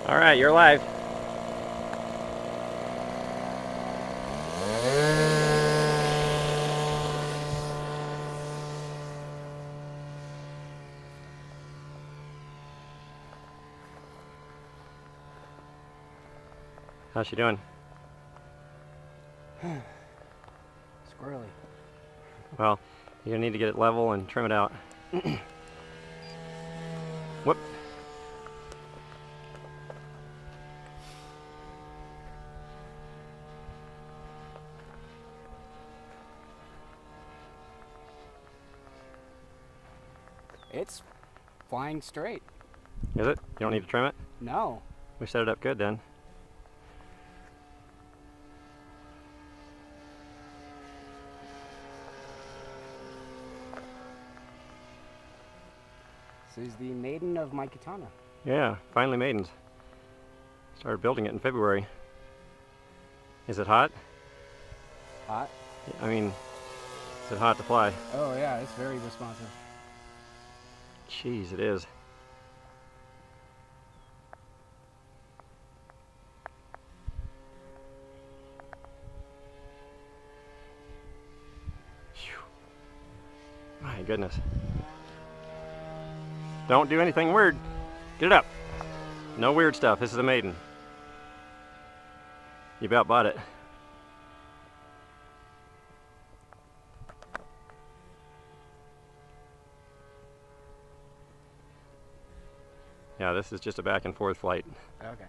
All right, you're live. How's she doing? Squirrely. Well, you're gonna need to get it level and trim it out. Whoop. It's flying straight. Is it? You don't need to trim it? No. We set it up good then. This is the maiden of my katana. Yeah, finally maidens. Started building it in February. Is it hot? Hot? I mean, is it hot to fly? Oh yeah, it's very responsive. Jeez, it is. Phew. My goodness. Don't do anything weird. Get it up. No weird stuff. This is a maiden. You about bought it. Yeah, this is just a back and forth flight. Okay.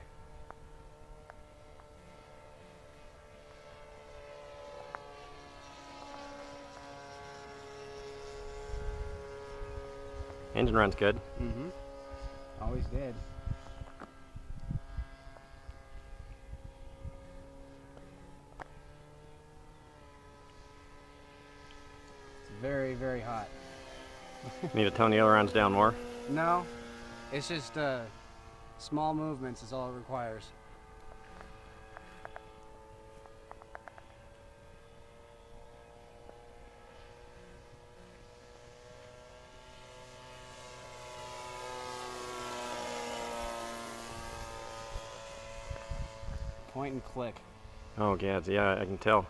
Engine runs good. Mm-hmm. Always did. It's very, very hot. Need to tone the ailerons down more. No, it's just small movements is all it requires. Point and click. Oh, gads, yeah, I can tell.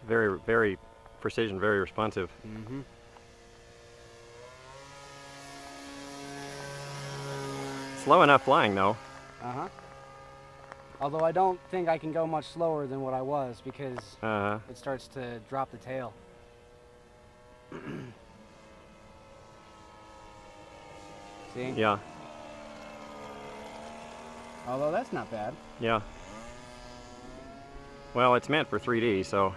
Very, very precision, very responsive. Mm-hmm. Slow enough flying, though. Uh-huh. Although I don't think I can go much slower than what I was because it starts to drop the tail. See? Yeah, Although that's not bad. yeah. Well, it's meant for 3D, so